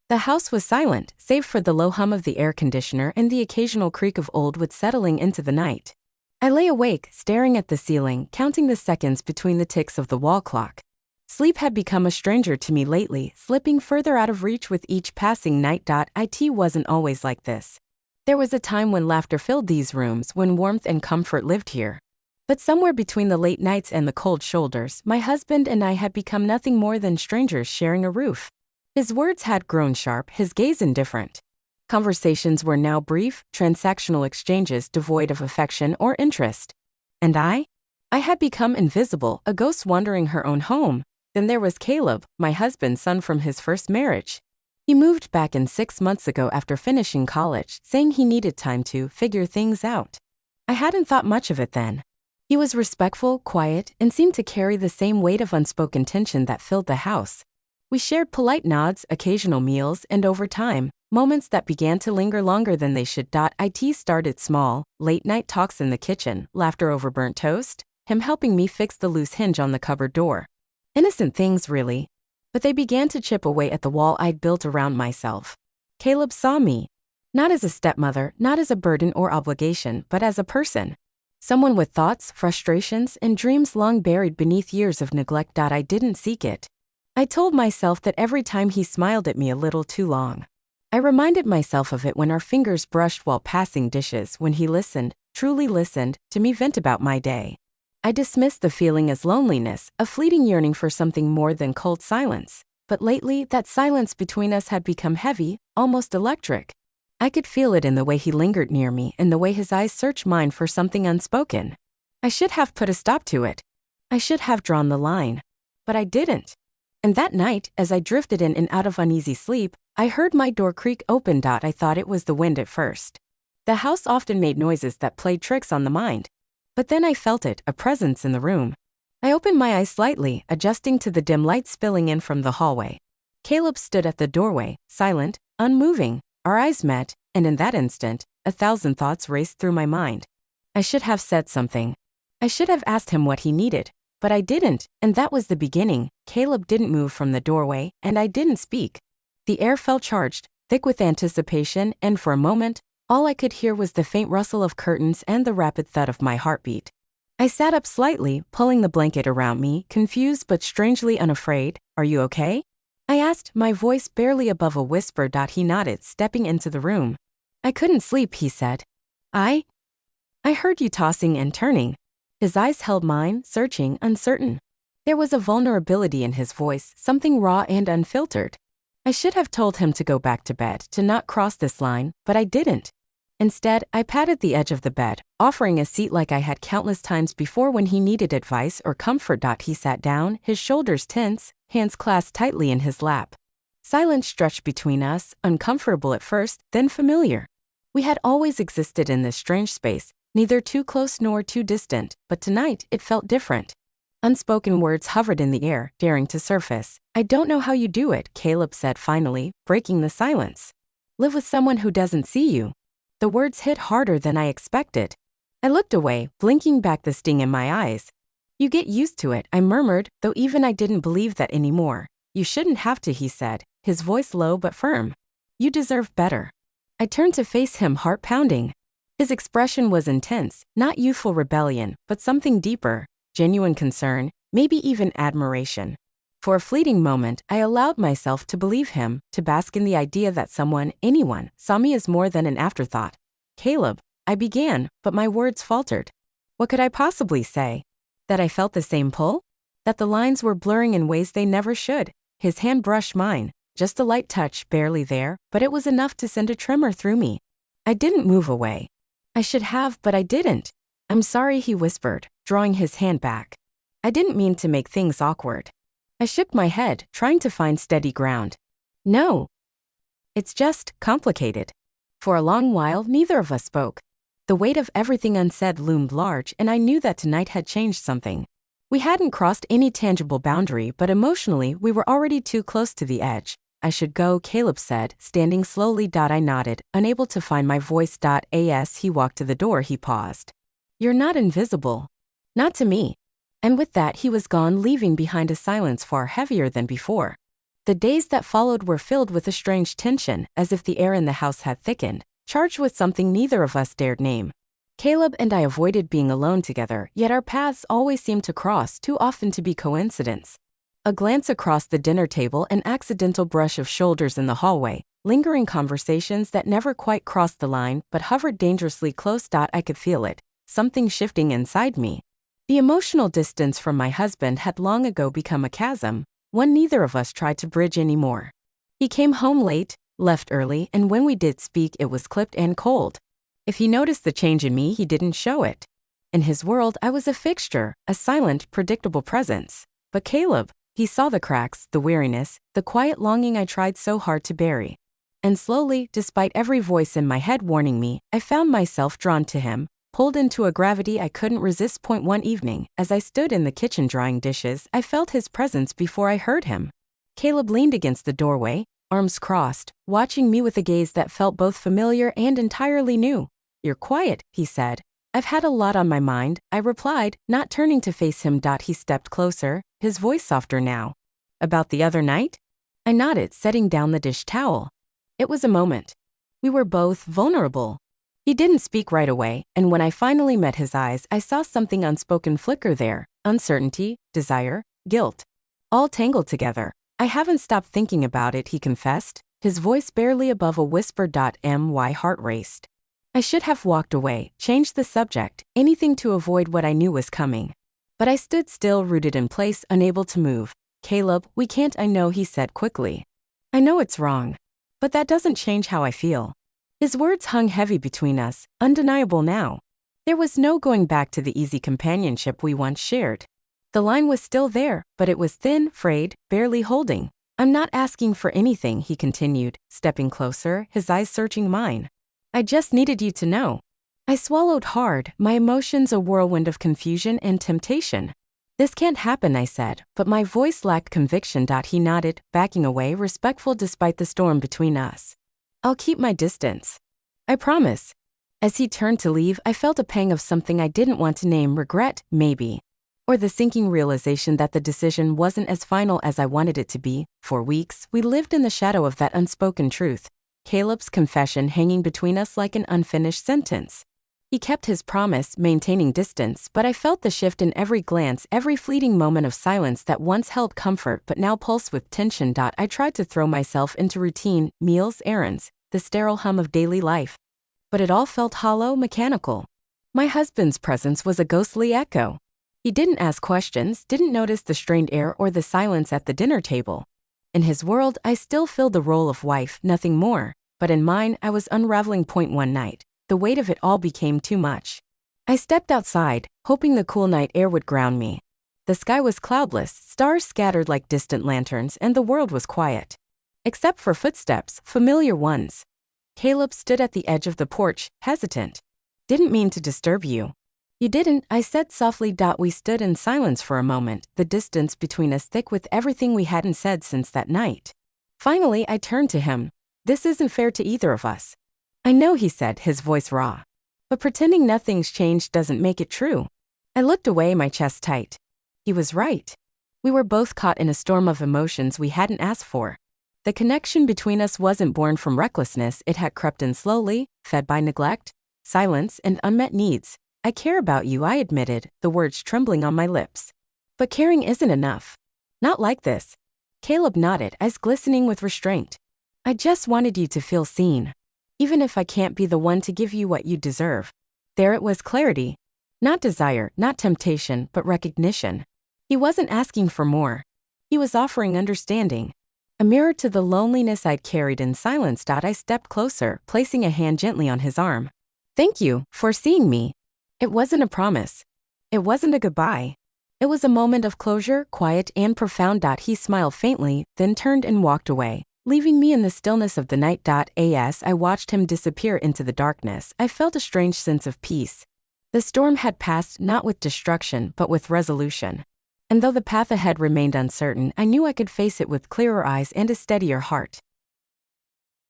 The house was silent, save for the low hum of the air conditioner and the occasional creak of old wood settling into the night. I lay awake, staring at the ceiling, counting the seconds between the ticks of the wall clock. Sleep had become a stranger to me lately, slipping further out of reach with each passing night. It wasn't always like this. There was a time when laughter filled these rooms, when warmth and comfort lived here. But somewhere between the late nights and the cold shoulders, my husband and I had become nothing more than strangers sharing a roof. His words had grown sharp, his gaze indifferent. Conversations were now brief, transactional exchanges devoid of affection or interest. And I had become invisible, a ghost wandering her own home. Then there was Caleb, my husband's son from his first marriage. He moved back in 6 months ago after finishing college, saying he needed time to figure things out. I hadn't thought much of it then. He was respectful, quiet, and seemed to carry the same weight of unspoken tension that filled the house. We shared polite nods, occasional meals, and over time, moments that began to linger longer than they should. It started small, late-night talks in the kitchen, laughter over burnt toast, him helping me fix the loose hinge on the cupboard door. Innocent things, really. But they began to chip away at the wall I'd built around myself. Caleb saw me, not as a stepmother, not as a burden or obligation, but as a person. Someone with thoughts, frustrations, and dreams long buried beneath years of neglect. I didn't seek it. I told myself that every time he smiled at me a little too long. I reminded myself of it when our fingers brushed while passing dishes, when he listened, truly listened, to me vent about my day. I dismissed the feeling as loneliness, a fleeting yearning for something more than cold silence. But lately, that silence between us had become heavy, almost electric. I could feel it in the way he lingered near me and the way his eyes searched mine for something unspoken. I should have put a stop to it. I should have drawn the line. But I didn't. And that night, as I drifted in and out of uneasy sleep, I heard my door creak open. I thought it was the wind at first. The house often made noises that played tricks on the mind. But then I felt it, a presence in the room. I opened my eyes slightly, adjusting to the dim light spilling in from the hallway. Caleb stood at the doorway, silent, unmoving. Our eyes met, and in that instant, 1,000 thoughts raced through my mind. I should have said something. I should have asked him what he needed. But I didn't, and that was the beginning. Caleb didn't move from the doorway, and I didn't speak. The air felt charged, thick with anticipation, and for a moment, all I could hear was the faint rustle of curtains and the rapid thud of my heartbeat. I sat up slightly, pulling the blanket around me, confused but strangely unafraid. "Are you okay?" I asked, my voice barely above a whisper. He nodded, stepping into the room. "I couldn't sleep," he said. I heard you tossing and turning." His eyes held mine, searching, uncertain. There was a vulnerability in his voice, something raw and unfiltered. I should have told him to go back to bed, to not cross this line, but I didn't. Instead, I patted the edge of the bed, offering a seat like I had countless times before when he needed advice or comfort. He sat down, his shoulders tense, hands clasped tightly in his lap. Silence stretched between us, uncomfortable at first, then familiar. We had always existed in this strange space, neither too close nor too distant, but tonight it felt different. Unspoken words hovered in the air, daring to surface. "I don't know how you do it," Caleb said finally, breaking the silence. "Live with someone who doesn't see you." The words hit harder than I expected. I looked away, blinking back the sting in my eyes. "You get used to it," I murmured, though even I didn't believe that anymore. "You shouldn't have to," he said, his voice low but firm. "You deserve better." I turned to face him, heart pounding. His expression was intense, not youthful rebellion, but something deeper, genuine concern, maybe even admiration. For a fleeting moment, I allowed myself to believe him, to bask in the idea that someone, anyone, saw me as more than an afterthought. "Caleb," I began, but my words faltered. What could I possibly say? That I felt the same pull? That the lines were blurring in ways they never should? His hand brushed mine, just a light touch, barely there, but it was enough to send a tremor through me. I didn't move away. I should have, but I didn't. "I'm sorry," he whispered, drawing his hand back. "I didn't mean to make things awkward." I shook my head, trying to find steady ground. "No. It's just complicated." For a long while, neither of us spoke. The weight of everything unsaid loomed large, and I knew that tonight had changed something. We hadn't crossed any tangible boundary, but emotionally, we were already too close to the edge. "I should go," Caleb said, standing slowly. I nodded, unable to find my voice. As he walked to the door, he paused. "You're not invisible. Not to me." And with that, he was gone, leaving behind a silence far heavier than before. The days that followed were filled with a strange tension, as if the air in the house had thickened, charged with something neither of us dared name. Caleb and I avoided being alone together, yet our paths always seemed to cross, too often to be coincidence. A glance across the dinner table, an accidental brush of shoulders in the hallway, lingering conversations that never quite crossed the line but hovered dangerously close. I could feel it, something shifting inside me. The emotional distance from my husband had long ago become a chasm, one neither of us tried to bridge anymore. He came home late, left early, and when we did speak, it was clipped and cold. If he noticed the change in me, he didn't show it. In his world, I was a fixture, a silent, predictable presence. But Caleb, he saw the cracks, the weariness, the quiet longing I tried so hard to bury. And slowly, despite every voice in my head warning me, I found myself drawn to him, pulled into a gravity I couldn't resist. One evening, as I stood in the kitchen drying dishes, I felt his presence before I heard him. Caleb leaned against the doorway, arms crossed, watching me with a gaze that felt both familiar and entirely new. "You're quiet," he said. "I've had a lot on my mind," I replied, not turning to face him. He stepped closer, his voice softer now. "About the other night?" I nodded, setting down the dish towel. It was a moment. We were both vulnerable. He didn't speak right away, and when I finally met his eyes, I saw something unspoken flicker there, uncertainty, desire, guilt, all tangled together. "I haven't stopped thinking about it," he confessed, his voice barely above a whisper. My heart raced. I should have walked away, changed the subject, anything to avoid what I knew was coming. But I stood still, rooted in place, unable to move. "Caleb, we can't." "I know," he said quickly. "I know it's wrong. But that doesn't change how I feel." His words hung heavy between us, undeniable now. There was no going back to the easy companionship we once shared. The line was still there, but it was thin, frayed, barely holding. "I'm not asking for anything," he continued, stepping closer, his eyes searching mine. "I just needed you to know." I swallowed hard, my emotions a whirlwind of confusion and temptation. "This can't happen," I said, but my voice lacked conviction. He nodded, backing away, respectful despite the storm between us. "I'll keep my distance. I promise." As he turned to leave, I felt a pang of something I didn't want to name, regret, maybe. Or the sinking realization that the decision wasn't as final as I wanted it to be. For weeks, we lived in the shadow of that unspoken truth, Caleb's confession hanging between us like an unfinished sentence. He kept his promise, maintaining distance, but I felt the shift in every glance, every fleeting moment of silence that once held comfort but now pulsed with tension. I tried to throw myself into routine, meals, errands, the sterile hum of daily life. But it all felt hollow, mechanical. My husband's presence was a ghostly echo. He didn't ask questions, didn't notice the strained air or the silence at the dinner table. In his world, I still filled the role of wife, nothing more. But in mine, I was unraveling. One night, the weight of it all became too much. I stepped outside, hoping the cool night air would ground me. The sky was cloudless, stars scattered like distant lanterns, and the world was quiet. Except for footsteps, familiar ones. Caleb stood at the edge of the porch, hesitant. "Didn't mean to disturb you." "You didn't," I said softly. We stood in silence for a moment, the distance between us thick with everything we hadn't said since that night. Finally, I turned to him. "This isn't fair to either of us." "I know," he said, his voice raw. "But pretending nothing's changed doesn't make it true." I looked away, my chest tight. He was right. We were both caught in a storm of emotions we hadn't asked for. The connection between us wasn't born from recklessness, it had crept in slowly, fed by neglect, silence, and unmet needs. "I care about you," I admitted, the words trembling on my lips. "But caring isn't enough. Not like this." Caleb nodded, eyes glistening with restraint. "I just wanted you to feel seen. Even if I can't be the one to give you what you deserve." There it was, clarity. Not desire, not temptation, but recognition. He wasn't asking for more. He was offering understanding. A mirror to the loneliness I'd carried in silence. I stepped closer, placing a hand gently on his arm. "Thank you for seeing me." It wasn't a promise. It wasn't a goodbye. It was a moment of closure, quiet and profound. He smiled faintly, then turned and walked away, leaving me in the stillness of the night. As I watched him disappear into the darkness, I felt a strange sense of peace. The storm had passed, not with destruction, but with resolution. And though the path ahead remained uncertain, I knew I could face it with clearer eyes and a steadier heart.